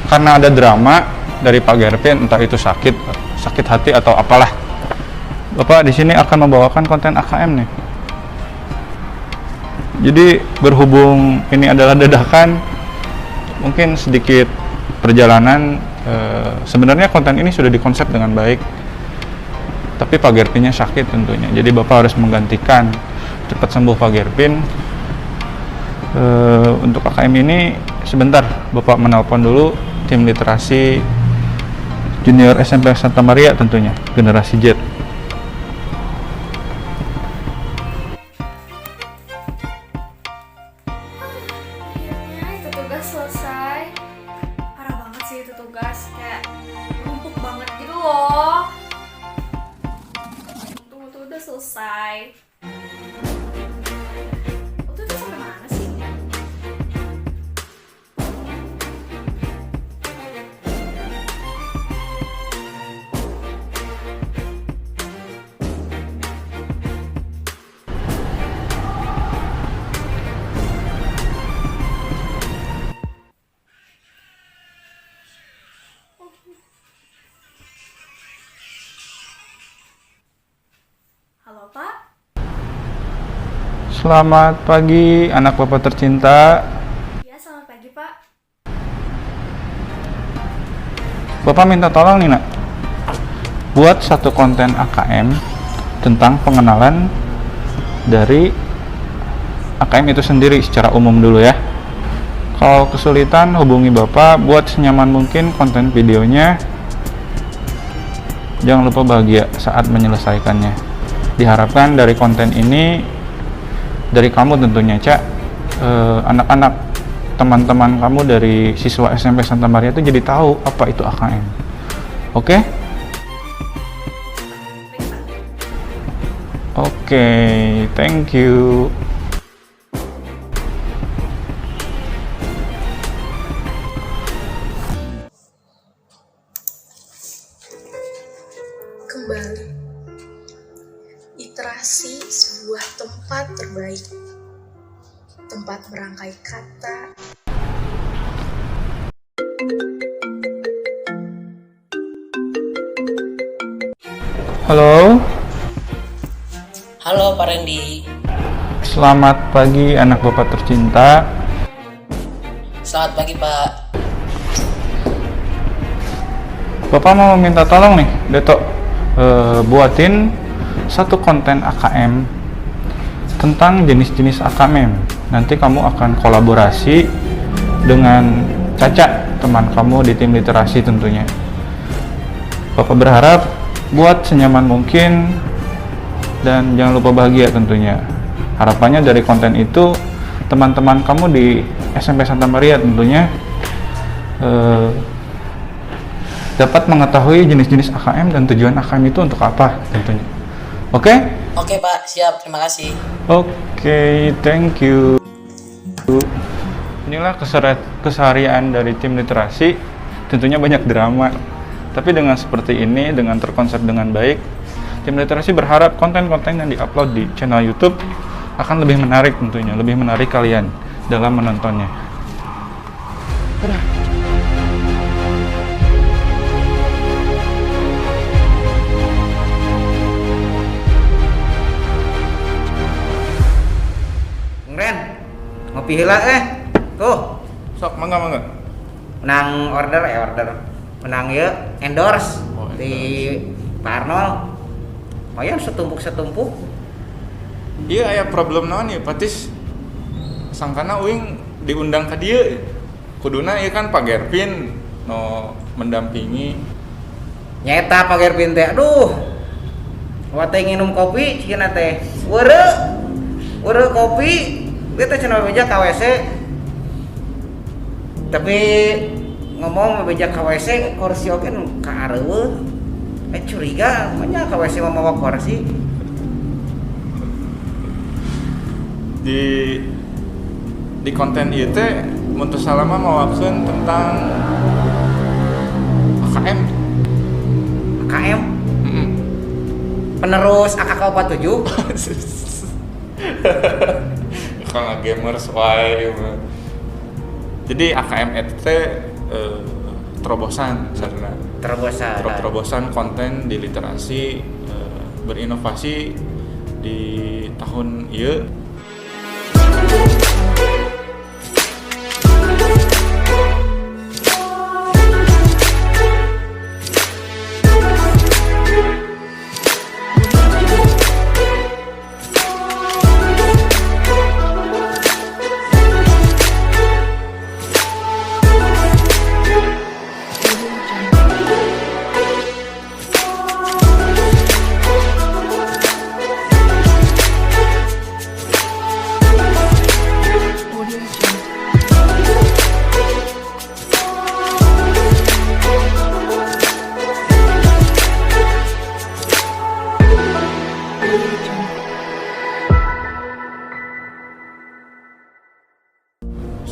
karena ada drama dari Pak Gervin, entah itu sakit hati atau apalah. Bapak di sini akan membawakan konten AKM nih. Jadi berhubung ini adalah dadakan, mungkin sedikit perjalanan. Sebenarnya konten ini sudah dikonsep dengan baik, tapi Pak Gervinnya sakit tentunya. Jadi Bapak harus menggantikan. Cepat sembuh Pak Gervin. Untuk AKM ini sebentar, Bapak menelpon dulu tim literasi Junior SMP Santa Maria tentunya, generasi Z. Akhirnya itu tugas selesai. Parah banget sih itu tugas, kayak numpuk banget gitu loh. Tuh udah selesai. Itu sampai mana sih? Halo Pak? Selamat pagi anak Bapak tercinta. Ya, selamat pagi Pak. Bapak minta tolong nih nak, buat satu konten AKM tentang pengenalan dari AKM itu sendiri secara umum dulu ya. Kalau kesulitan hubungi Bapak, buat senyaman mungkin konten videonya. Jangan lupa bahagia saat menyelesaikannya. Diharapkan dari konten ini, dari kamu tentunya Cak, anak-anak teman-teman kamu dari siswa SMP Santa Maria itu jadi tahu apa itu AKM. Oke? Oke, thank you. Kembali, literasi sebuah tempat terbaik, tempat merangkai kata. Halo, Halo Pak Randy. selamat pagi anak Bapak tercinta. Selamat pagi Pak. Bapak mau minta tolong nih, Deto, buatin satu konten AKM tentang jenis-jenis AKM. Nanti kamu akan kolaborasi dengan Caca, teman kamu di tim literasi tentunya. Bapak berharap buat senyaman mungkin dan jangan lupa bahagia tentunya. Harapannya dari konten itu teman-teman kamu di SMP Santa Maria tentunya dapat mengetahui jenis-jenis AKM dan tujuan AKM itu untuk apa tentunya. Oke? Oke Pak, siap. Terima kasih. Oke, thank you. Inilah keseharian dari tim literasi. Tentunya banyak drama, tapi dengan seperti ini, dengan terkonsep dengan baik, tim literasi berharap konten-konten yang diupload di channel YouTube akan lebih menarik tentunya, lebih menarik kalian dalam menontonnya. Ren, ngopi heula tuh Sok, mangga. menang order menang ya endorse Oh, di Pak Arnold. Lumayan setumpuk Iya, aya problem naon ya, Patis? Sangkana uing diundang ke dia. Kuduna ieu kan Pak Gervin no mendampingi. nyeta Pak Gervin teh. Aduh, wate nginum kopi cina teh weureu kopi dia teh cenah beja ka WC, tapi ngomong beja ka WC kursi oge nu kaareueuh. Curiga manya ka WC mah mawa kursi. Di konten ieu teh mun teu salah mah mawakeun tentang AKM. KM Heeh. penerus AKK47. Kalau gamers wae. Jadi AKM itu teh terobosan sarana. Terobosan konten di literasi berinovasi di tahun ieu.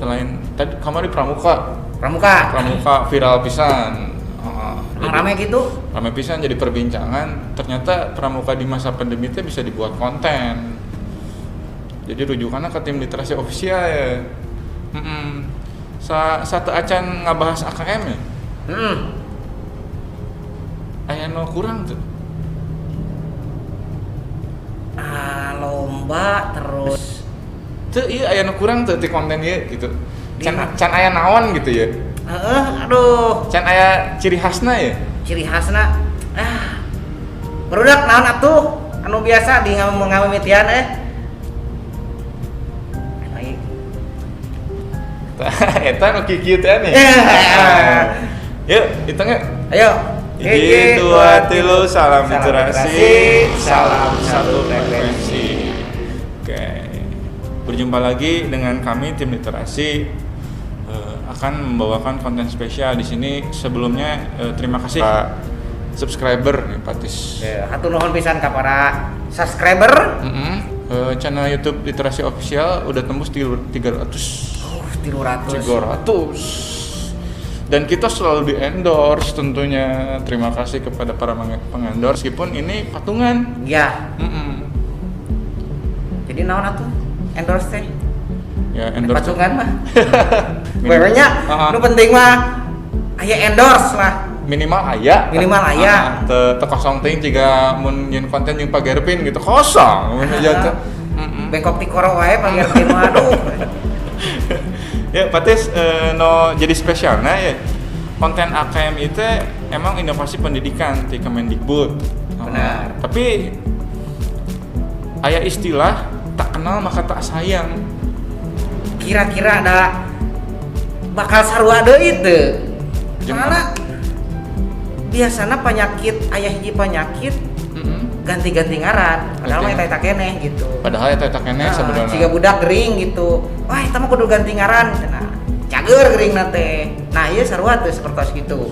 Selain tadi kamari pramuka viral pisan. Rame gitu. Rame pisan jadi perbincangan. Ternyata pramuka di masa pandemi itu bisa dibuat konten. Jadi rujukannya ke tim literasi official ya. Satu acan ngabahas AKM ya. Aya no kurang tuh. Lomba terus. Tuh iya aya nu kurang tuh di konten ieu gitu. Can aya naon gitu ya. Aduh. Can aya ciri khasna ya. Ciri khasna. Barudak naon atuh anu biasa di ngamimitian Eta nu kieu teh nih. Yuk, hitung yuk. Ayo. 1, 2, 3, salam literasi, salam satu frekuensi. Oke. Berjumpa lagi dengan kami tim literasi akan membawakan konten spesial di sini. Sebelumnya terima kasih Pak subscriber Patis. Hatur nuhun pisan ka para subscriber. Channel YouTube Literasi Official udah tembus 300. 300. Dan kita selalu di-endorse tentunya. Terima kasih kepada para pengendorse meskipun ini patungan. Ya. Jadi naon atuh endorse teh? Ya endorse patungan mah. Benernya nu penting mah aya endorse lah. Minimal aya. Teu kosong teuing jiga mun nyeun konten jeung Pak Gerpin gitu kosong. Mun aja teh. Bengkok ti koro wae Pak Gerpin mah aduh. Ya, Patis no jadi spesialnya ya. Konten AKM itu emang inovasi pendidikan di Kemendikbud. Benar. Tapi aya istilah tak kenal maka tak sayang. Kira-kira ada bakal sarua deui teu? Soalna biasana penyakit aya hiji penyakit ganti-ganti ngaran. Padahal mah eta keneh gitu. Padahal eta keneh sebenarnya. Jika budak gering gitu. Wah, eta mah kudu ganti ngaran. Nah, cager gering teh. Nah, ieu sarua teh sapertos gitu.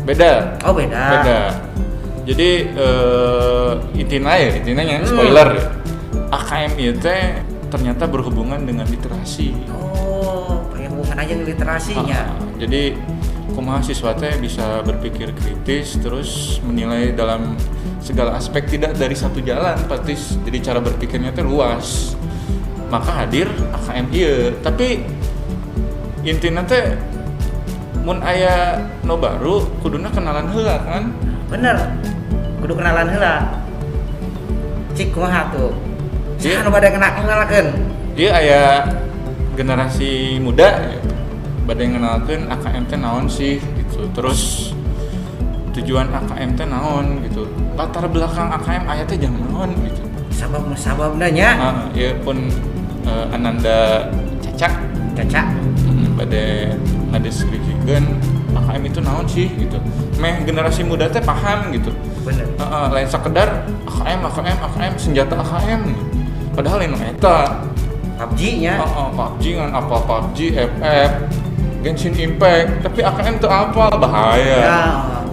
Beda. Oh, beda. Jadi intinya spoiler. AKM itu ternyata berhubungan dengan literasi. Oh, pakai hubungan aja dengan literasinya. Jadi kumaha siswa teh bisa berpikir kritis terus menilai dalam segala aspek tidak dari satu jalan Patis. Jadi cara berpikirnya teh luas. Maka hadir AKM ieu. Tapi intina teh mun aya no baru kuduna kenalan heula kan? Bener. Kudu kenalan heula. Cik kumaha tuh? Saha nu bade kenalkeun? Ieu aya generasi muda bade ngenalkeun AKM teh naon sih gitu. Terus tujuan AKM teh naon gitu. Latar belakang AKM aya teh jang naon gitu. Sababna nya. Ieu pun Ananda Caca bade ngadeskripsikeun AKM itu naon sih gitu. Meh generasi muda teh paham gitu. Bener. Lain sakedar AKM senjata AKM. Padahal anu eta PUBG nya. PUBG ngan apa PUBG, FF, Genshin Impact, tapi AKM itu apa? Bahaya. Ya.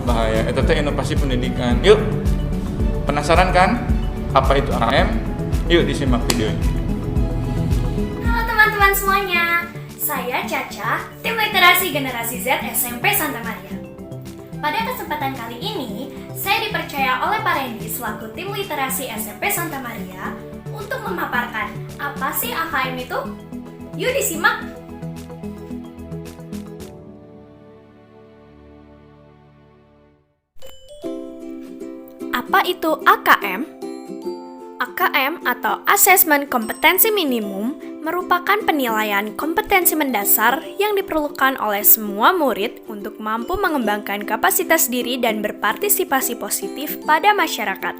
Bahaya. Itu teh inovasi pendidikan. Yuk. Penasaran kan apa itu AKM? Yuk disimak videonya. Halo teman-teman semuanya. Saya Caca, tim literasi generasi Z SMP Santa Maria. Pada kesempatan kali ini, saya dipercaya oleh Pak Randy selaku tim literasi SMP Santa Maria untuk memaparkan apa sih AKM itu? Yuk disimak! Apa itu AKM? AKM atau Assessment Kompetensi Minimum merupakan penilaian kompetensi mendasar yang diperlukan oleh semua murid untuk mampu mengembangkan kapasitas diri dan berpartisipasi positif pada masyarakat.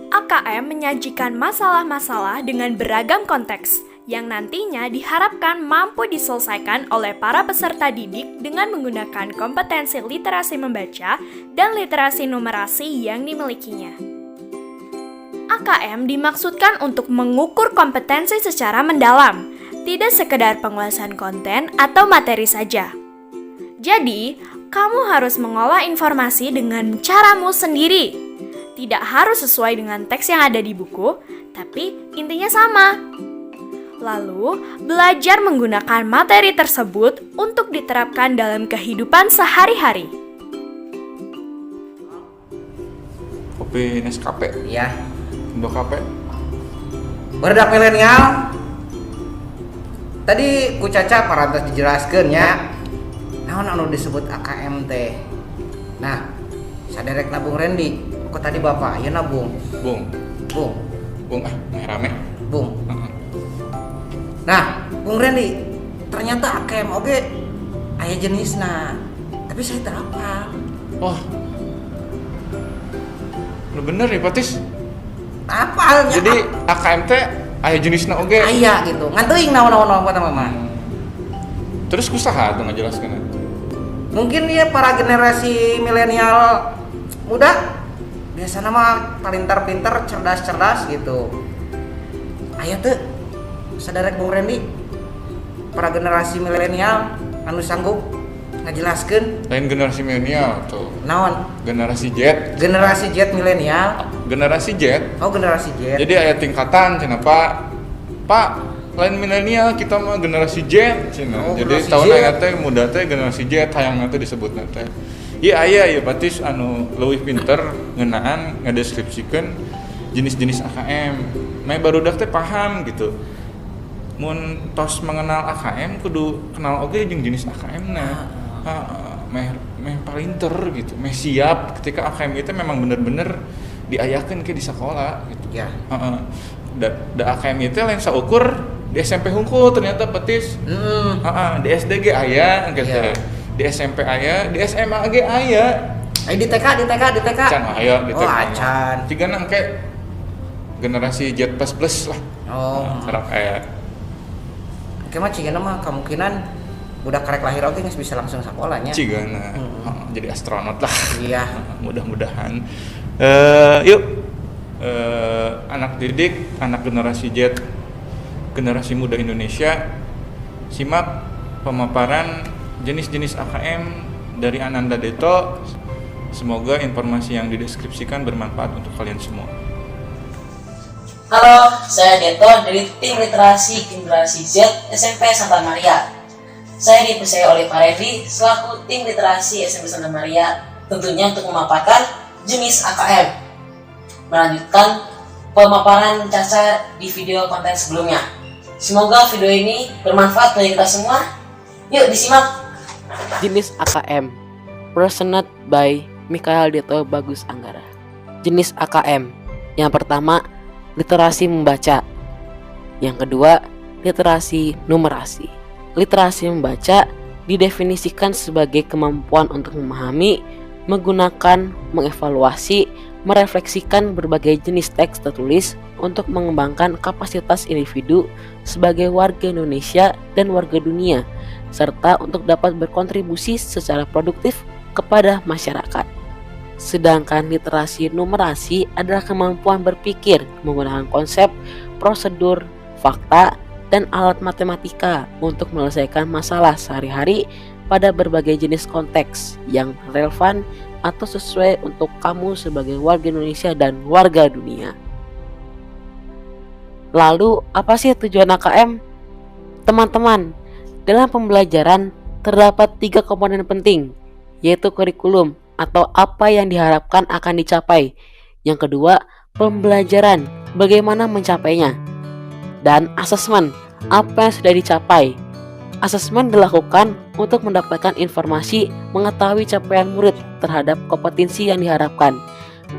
AKM menyajikan masalah-masalah dengan beragam konteks yang nantinya diharapkan mampu diselesaikan oleh para peserta didik dengan menggunakan kompetensi literasi membaca dan literasi numerasi yang dimilikinya. AKM dimaksudkan untuk mengukur kompetensi secara mendalam, tidak sekedar penguasaan konten atau materi saja. Jadi, kamu harus mengolah informasi dengan caramu sendiri. Tidak harus sesuai dengan teks yang ada di buku, tapi intinya sama. Lalu, belajar menggunakan materi tersebut untuk diterapkan dalam kehidupan sehari-hari. Kopi Nescafe, Ya. Indo Cafe. Barudak milenial. Tadi ku Caca parantos dijelaskeun nya. Naon anu disebut AKM teh. Nah, saderek nabung Randy. Kok tadi Bapak aya nabung? Bung, Bung, meh rame. Bung. Nah, Bung Randy, ternyata AKM oge aya jenisna. Tapi saya teu hafal. Wah, lu bener ya Patis. Hafal nya. Jadi AKM teh aya jenisna oge. Aya gitu. Ngan teuing naon-naon pertama mah. Terus kusaha tuh ngajelaskeun? Mungkin dia para generasi milenial muda biasanya mah pintar-pintar, cerdas-cerdas gitu. Aya teu sadarek Bung Randy para generasi milenial anu sanggup ngajelaskeun Lain generasi milenial tuh. naon Generasi Z. generasi Z milenial. Generasi Z. Oh, generasi Z. Jadi aya tingkatan cenah Pak, lain milenial kita mah generasi Z cenah. Oh, Jadi generasi tahun Z. aya teh muda teh generasi Z hayangna teh disebutna teh. Ieu aya ieu Patis anu leuwih pinter ngeunaan ngadeskripsikeun jenis-jenis AKM. Meh barudak teh paham gitu. Mun tos mengenal AKM kudu kenal oge jeung jenis AKM-na. Meh palinter gitu, meh siap ketika AKM itu memang bener-bener diayakeun ke di sekolah gitu. Ya. Heeh. Da AKM itu lain saukur di SMP hungkul ternyata Petis. Heeh, di SD ge aya gitu. Ya. Di SMP aya, di SMA ge aya. Di TK. Can aya di Oh, TK. acan. Cigana engke generasi Z++ lah. Oh. Harap aya. Oke mah cigana mah kemungkinan budak karek lahir oge geus bisa langsung sakolanya. Cigana. Heeh, jadi astronot lah. Iya. Mudah-mudahan. Yuk anak didik, anak generasi Z, generasi muda Indonesia, simak pemaparan jenis-jenis AKM dari Ananda Deto. Semoga informasi yang dideskripsikan bermanfaat untuk kalian semua. Halo, saya Deto dari tim literasi generasi Z SMP Santa Maria. Saya dipercaya oleh Pak Revi selaku tim literasi SMP Santa Maria tentunya untuk memaparkan jenis AKM. Melanjutkan pemaparan Caca di video konten sebelumnya. Semoga video ini bermanfaat bagi kita semua. Yuk disimak. Jenis AKM Presented by Mikael Deto Bagus Anggara. Jenis AKM yang pertama, literasi membaca. Yang kedua, literasi numerasi. Literasi membaca didefinisikan sebagai kemampuan untuk memahami, menggunakan, mengevaluasi, merefleksikan berbagai jenis teks tertulis untuk mengembangkan kapasitas individu sebagai warga Indonesia dan warga dunia, serta untuk dapat berkontribusi secara produktif kepada masyarakat. Sedangkan literasi numerasi adalah kemampuan berpikir menggunakan konsep, prosedur, fakta, dan alat matematika untuk menyelesaikan masalah sehari-hari pada berbagai jenis konteks yang relevan atau sesuai untuk kamu sebagai warga Indonesia dan warga dunia. Lalu, apa sih tujuan AKM? Teman-teman, dalam pembelajaran terdapat 3 komponen penting, yaitu kurikulum atau apa yang diharapkan akan dicapai. Yang kedua, pembelajaran, bagaimana mencapainya. Dan asesmen, apa yang sudah dicapai. Asesmen dilakukan untuk mendapatkan informasi mengetahui capaian murid terhadap kompetensi yang diharapkan.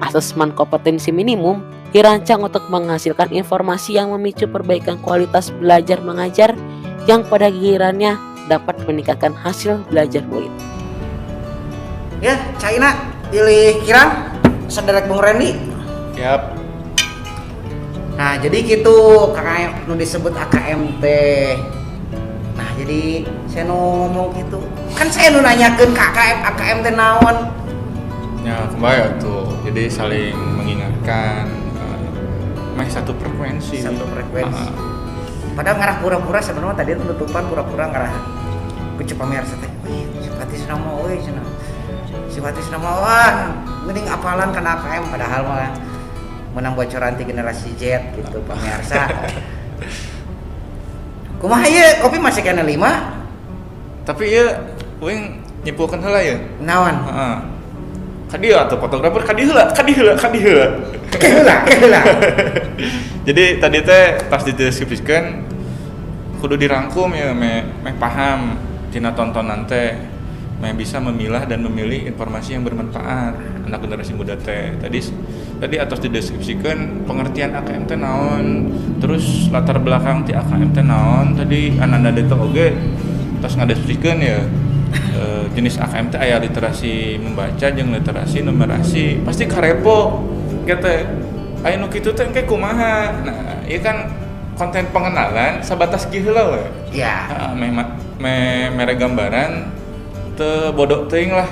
Asesmen kompetensi minimum dirancang untuk menghasilkan informasi yang memicu perbaikan kualitas belajar mengajar yang pada gilirannya dapat meningkatkan hasil belajar murid. Ya, China pilih kirang saderek Bung Randy. Yap. Nah, jadi gitu KKM nu disebut AKM teh. Nah, jadi saya nu ngomong gitu. Kan saya nu nanyakeun KKM AKM teh naon? Ya kembali tuh. Jadi saling mengingatkan. Meh satu frekuensi. Satu frekuensi. Padahal ngarah pura-pura sebenarnya tadi penutupan pura-pura ngarah kucu pamirsa teh. Wih, sipatis nama euy cenah. Sipatis nama wah, mending apalan kana AKM padahal mah menang bocoran ti generasi Z gitu pamirsa. Kumaha ieu kopi masih kena 5? Tapi ya, wing nyimpulkan heula ya. Naon? Heeh. Kadieu atuh fotografer kadieu heula. Keheula. Jadi tadi teh pas dideskripsikan kudu dirangkum ya meh paham tina tontonan teh meh bisa memilah dan memilih informasi yang bermanfaat anak generasi muda teh. Tadi atas dideskripsikan pengertian AKM teh naon, terus latar belakang ti AKM teh naon. Tadi ananda teh oge tos ngadeskripsikeun ya jenis AKM teh aya literasi membaca jeung literasi numerasi. Pasti karepo kete aya nu kitu teh engke kumaha. Nah, ieu kan konten pengenalan sabatas kieu heula we. Iya. Mere gambaran teu bodoh teuing lah.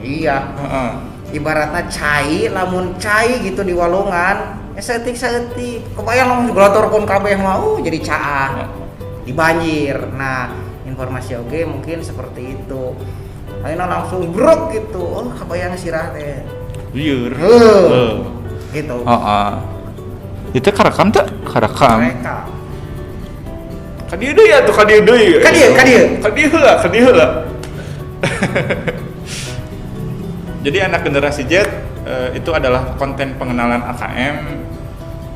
Iya. Heeh. Ibaratnya cai, lamun cai gitu di walungan, saeutik kebayang lamun diglotorkeun kabeh mah jadi caah. Di banjir. Nah, informasi oge mungkin seperti itu. Ayeuna langsung brok gitu. Oh, kebayang sirah teh. Lieur. Gitu. Heeh. Itu karekam teh? Karekam. Mereka. Kadieu deui atuh kadieu deui. Kadieu heula. Jadi anak generasi Z itu adalah konten pengenalan AKM.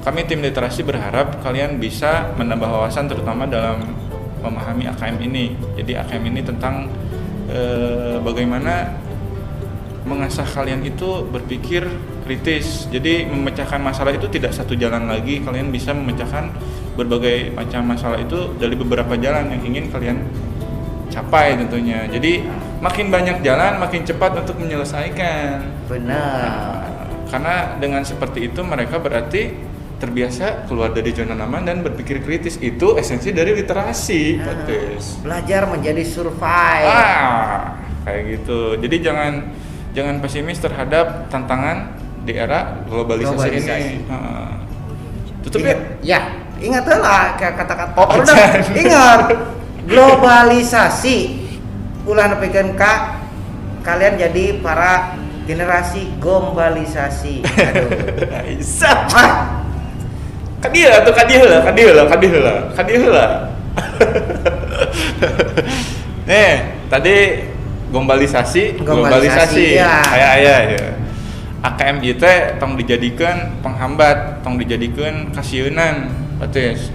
Kami tim literasi berharap kalian bisa menambah wawasan terutama dalam memahami AKM ini. Jadi AKM ini tentang bagaimana mengasah kalian itu berpikir kritis. Jadi memecahkan masalah itu tidak satu jalan lagi. Kalian bisa memecahkan berbagai macam masalah itu dari beberapa jalan yang ingin kalian capai tentunya. Jadi makin banyak jalan, makin cepat untuk menyelesaikan. Benar. Karena dengan seperti itu mereka berarti terbiasa keluar dari zona nyaman dan berpikir kritis. Itu esensi dari literasi, Patis. Belajar menjadi survive. Kayak gitu. Jadi jangan pesimis terhadap tantangan di era globalisasi. Ini. Tutup ya? Ya, ingat lah kata-kata. Udah, ingat. Globalisasi ulah nepikeun ka kalian jadi para generasi gombalisasi. Aduh. Isa. Kadieu heula. Nih, tadi globalisasi ya. Aya ya. AKM ieu teh tong dijadikeun penghambat, tong dijadikeun kasieun Patis.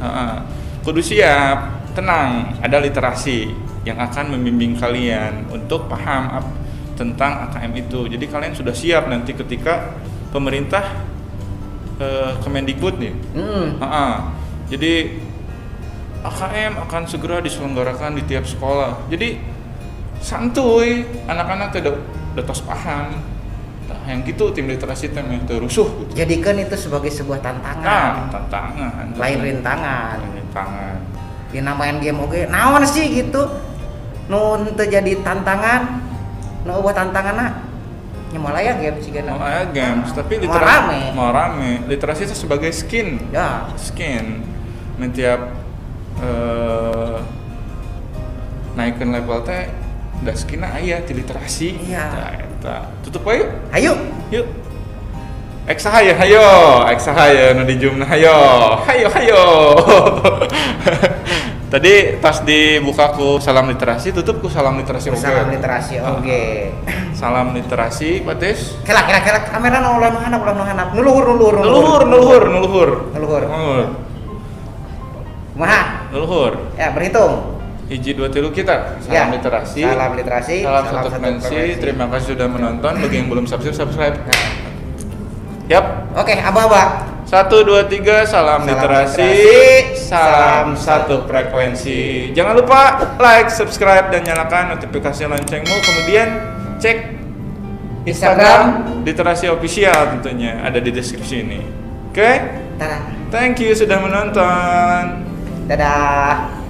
Kudu siap. Tenang, ada literasi yang akan membimbing kalian untuk paham tentang AKM itu. Jadi kalian sudah siap nanti ketika pemerintah Kemendikbud nih. Jadi AKM akan segera diselenggarakan di tiap sekolah. Jadi santuy, anak-anak tidak tos paham. Nah, yang gitu tim literasi tem yang terusuh. Gitu. Jadikan itu sebagai sebuah tantangan. Nah, tantangan. Lain rintangan. Dina main game oge naon sih gitu nu teu jadi tantangan nu eueuh tantanganna nya malaya game sigana malaya games tapi literasi mau rame literasi itu sebagai skin setiap naikkeun level teh da skinna aya ti literasi iya eta tutup we yuk Eksaha nu di Zoom-na hayo. Tadi pas dibuka ku salam literasi, tutup ku salam literasi oge. Salam literasi oge. Salam literasi, Patis. Kela kamera nu ulah handap. Nuluhur. Nuluhur. Kumaha? Nuluhur. Ya, berhitung. Hiji dua tilu kita. Ya, Salam literasi. Salam literasi. Salam satu frekuensi. Terima kasih sudah menonton. Bagi yang belum subscribe. Yap. Oke, aba-aba. 1, 2, 3, salam literasi, literasi, salam satu frekuensi. Jangan lupa like, subscribe, dan nyalakan notifikasi loncengmu. Kemudian cek Instagram literasi official tentunya, ada di deskripsi ini. Oke? Dadah. Thank you sudah menonton. Dadah.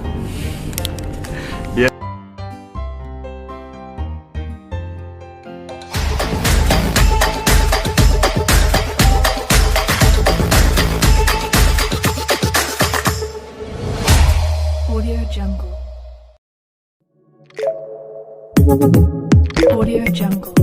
Audio Jungle. Audio Jungle.